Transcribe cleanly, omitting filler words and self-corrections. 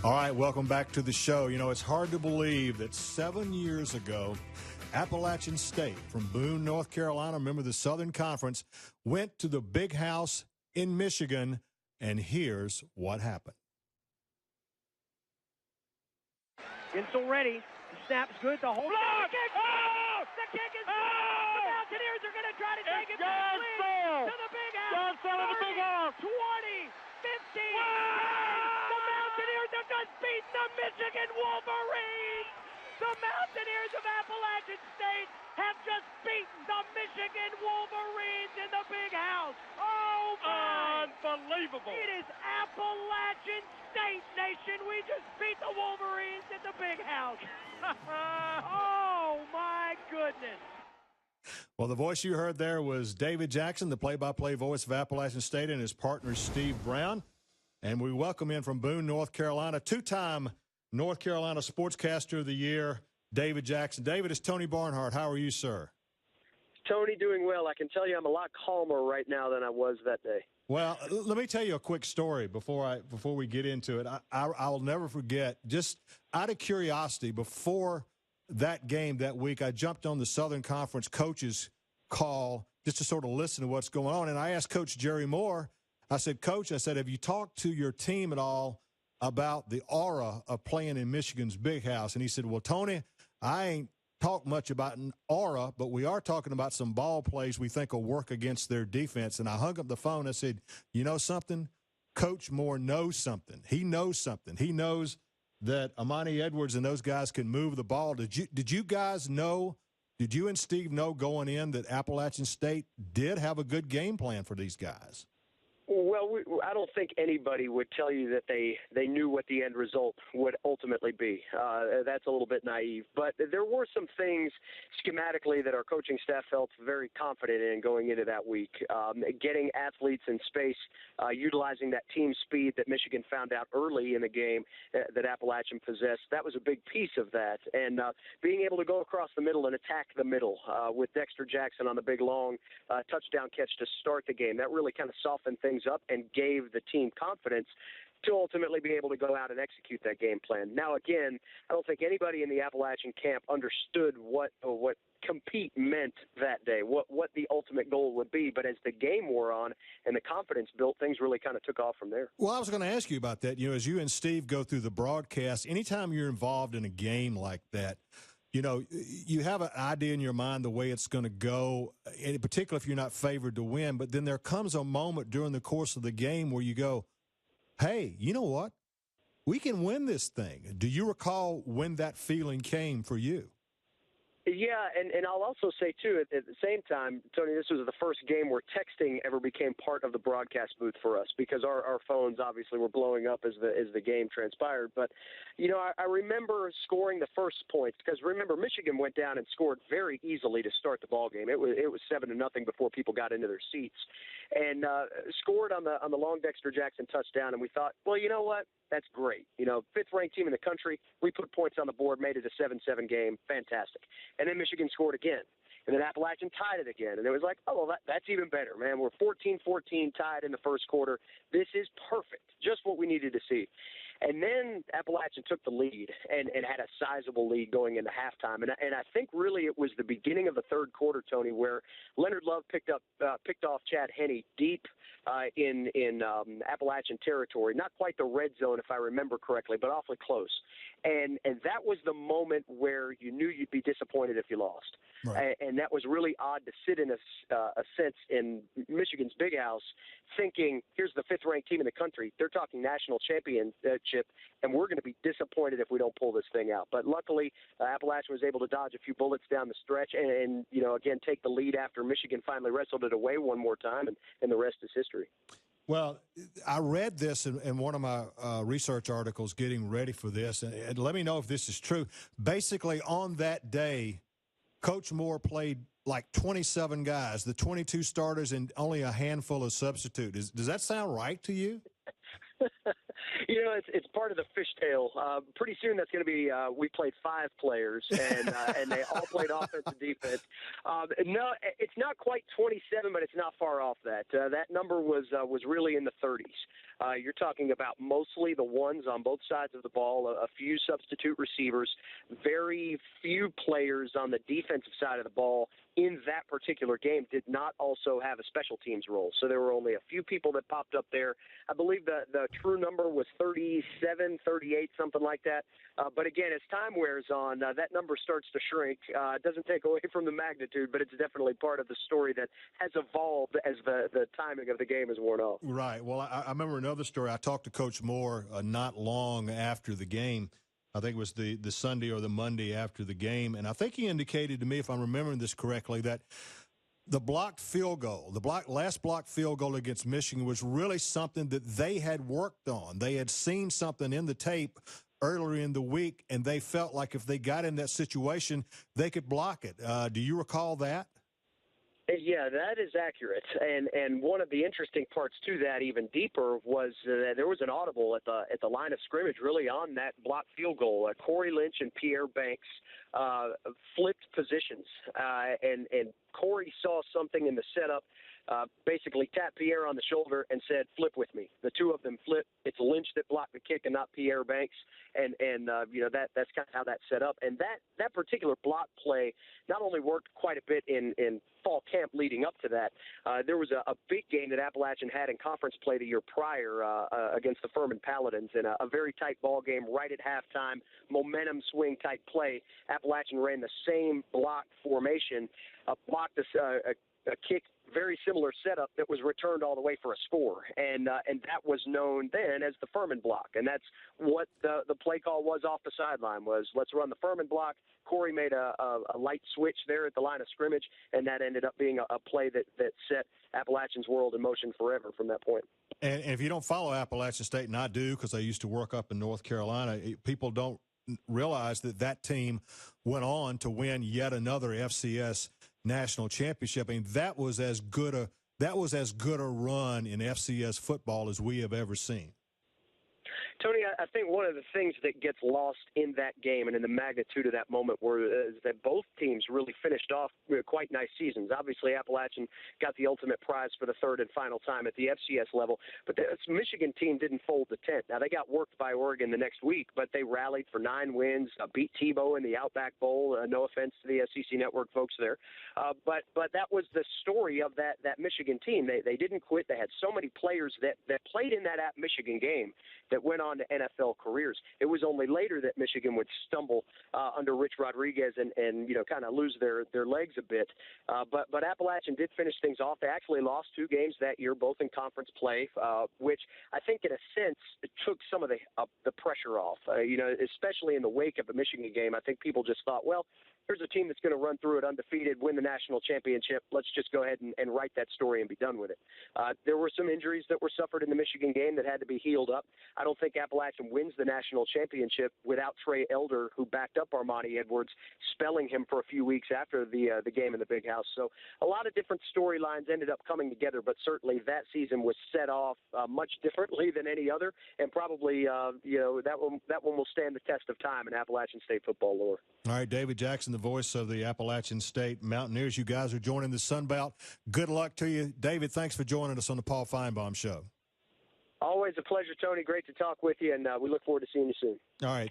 All right, welcome back to the show. You know, it's hard to believe that 7 years ago, Appalachian State from Boone, North Carolina, remember the Southern Conference, went to the Big House in Michigan, and here's what happened. Gensel ready. The snap's good. The whole kick. Oh! The kick is good. The Mountaineers are going to try to take it back to the Big House. 30, 20, 15. The Mountaineers have just beaten the Michigan Wolverines. The Mountaineers of Appalachian State have just beaten the Michigan Wolverines in the Big House. Oh, my. Unbelievable. It is Appalachian State, nation. We just beat the Wolverines at the Big House. Oh, my goodness. Well, the voice you heard there was David Jackson, the play-by-play voice of Appalachian State, and his partner, Steve Brown. And we welcome in from Boone, North Carolina, two-time North Carolina Sportscaster of the Year, David Jackson. David, it's Tony Barnhart. How are you, sir? Tony, doing well. I can tell you I'm a lot calmer right now than I was that day. Well, let me tell you a quick story before we get into it. I'll never forget, just out of curiosity, before that game that week, I jumped on the Southern Conference coaches call just to sort of listen to what's going on. And I asked Coach Jerry Moore, I said, Coach, have you talked to your team at all about the aura of playing in Michigan's Big House? And he said, well, Tony, I ain't talked much about an aura, but we are talking about some ball plays we think will work against their defense. And I hung up the phone. I said, you know something? Coach Moore knows something. He knows something. He knows that Amani Edwards and those guys can move the ball. Did you guys know, did you and Steve know going in that Appalachian State did have a good game plan for these guys? Well, I don't think anybody would tell you that they knew what the end result would ultimately be. That's a little bit naive. But there were some things schematically that our coaching staff felt very confident in going into that week. Getting athletes in space, utilizing that team speed that Michigan found out early in the game that Appalachian possessed, that was a big piece of that. And being able to go across the middle and attack the middle with Dexter Jackson on the big long touchdown catch to start the game, that really kind of softened things up and gave the team confidence to ultimately be able to go out and execute that game plan. Now, again, I don't think anybody in the Appalachian camp understood what compete meant that day, what the ultimate goal would be. But as the game wore on and the confidence built, things really kind of took off from there. Well, I was going to ask you about that. You know, as you and Steve go through the broadcast, anytime you're involved in a game like that, you know, you have an idea in your mind the way it's going to go, in particular if you're not favored to win. But then there comes a moment during the course of the game where you go, hey, you know what? We can win this thing. Do you recall when that feeling came for you? Yeah, and I'll also say, too, at the same time, Tony, this was the first game where texting ever became part of the broadcast booth for us because our phones obviously were blowing up as the game transpired. But, you know, I remember scoring the first points because, remember, Michigan went down and scored very easily to start the ball game. It was 7-0 before people got into their seats and scored on the long Dexter Jackson touchdown. And we thought, well, you know what? That's great. You know, fifth-ranked team in the country. We put points on the board, made it a 7-7 game. Fantastic. And then Michigan scored again. And then Appalachian tied it again. And it was like, oh, well, that's even better, man. We're 14-14 tied in the first quarter. This is perfect. Just what we needed to see. And then Appalachian took the lead and had a sizable lead going into halftime. And I think really it was the beginning of the third quarter, Tony, where Leonard Love picked off Chad Henne deep in Appalachian territory. Not quite the red zone, if I remember correctly, but awfully close. And that was the moment where you knew you'd be disappointed if you lost. Right. And that was really odd to sit in a sense in Michigan's Big House thinking, here's the fifth-ranked team in the country. They're talking national championship, and we're going to be disappointed if we don't pull this thing out. But luckily, Appalachian was able to dodge a few bullets down the stretch and you know, again, take the lead after Michigan finally wrestled it away one more time, and the rest is history. Well, I read this in one of my research articles getting ready for this, and let me know if this is true. Basically, on that day, Coach Moore played like 27 guys, the 22 starters and only a handful of substitutes. Does that sound right to you? You it's part of the fishtail. Pretty soon that's going to be we played 5 players, and they all played offense and defense. No, it's not quite 27, but it's not far off that. That number was really in the 30s. You're talking about mostly the ones on both sides of the ball, a few substitute receivers, very few players on the defensive side of the ball in that particular game did not also have a special teams role. So there were only a few people that popped up there. I believe the true number was 37, 38, something like that. But again, as time wears on, that number starts to shrink. It doesn't take away from the magnitude, but it's definitely part of the story that has evolved as the timing of the game has worn off. Right. Well, I remember another story. I talked to Coach Moore not long after the game. I think it was the Sunday or the Monday after the game. And I think he indicated to me, if I'm remembering this correctly, that the blocked field goal, last blocked field goal against Michigan was really something that they had worked on. They had seen something in the tape earlier in the week, and they felt like if they got in that situation, they could block it. Do you recall that? Yeah, that is accurate. And one of the interesting parts to that, even deeper, was that there was an audible at the line of scrimmage, really on that blocked field goal. Corey Lynch and Pierre Banks flipped positions, and Corey saw something in the setup. Basically tapped Pierre on the shoulder and said, "Flip with me." The two of them flipped. It's Lynch that blocked the kick and not Pierre Banks, and that's kind of how that set up. And that particular block play not only worked quite a bit in fall camp leading up to that. There was a big game that Appalachian had in conference play the year prior against the Furman Paladins in a very tight ball game right at halftime, momentum swing type play. Appalachian ran the same block formation, blocked a kick, very similar setup that was returned all the way for a score, and that was known then as the Furman block, and that's what the play call was off the sideline was, let's run the Furman block. Corey made a light switch there at the line of scrimmage, and that ended up being a play that set Appalachian's world in motion forever from that point. And if you don't follow Appalachian State, and I do because I used to work up in North Carolina, people don't realize that team went on to win yet another FCS national championship. I mean, that was as good a run in FCS football as we have ever seen. Tony, I think one of the things that gets lost in that game and in the magnitude of that moment is that both teams really finished off quite nice seasons. Obviously, Appalachian got the ultimate prize for the third and final time at the FCS level, but the Michigan team didn't fold the tent. Now, they got worked by Oregon the next week, but they rallied for 9 wins, beat Tebow in the Outback Bowl. No offense to the SEC Network folks there. But that was the story of that Michigan team. They didn't quit. They had so many players that played in that Michigan game that went on to NFL careers. It was only later that Michigan would stumble under Rich Rodriguez and kind of lose their legs a bit. But Appalachian did finish things off. They actually lost 2 games that year, both in conference play, which I think in a sense it took some of the pressure off. Especially in the wake of the Michigan game, I think people just thought, well, here's a team that's going to run through it undefeated, win the national championship. Let's just go ahead and write that story and be done with it. There were some injuries that were suffered in the Michigan game that had to be healed up. I don't think Appalachian wins the national championship without Trey Elder, who backed up Armani Edwards, spelling him for a few weeks after the game in the Big House. So a lot of different storylines ended up coming together, but certainly that season was set off much differently than any other, and probably that one will stand the test of time in Appalachian State football lore. All right, David Jackson, the voice of the Appalachian State Mountaineers. You guys are joining the Sun Belt. Good luck to you. David, thanks for joining us on the Paul Finebaum Show. Always a pleasure, Tony. Great to talk with you, and we look forward to seeing you soon. All right.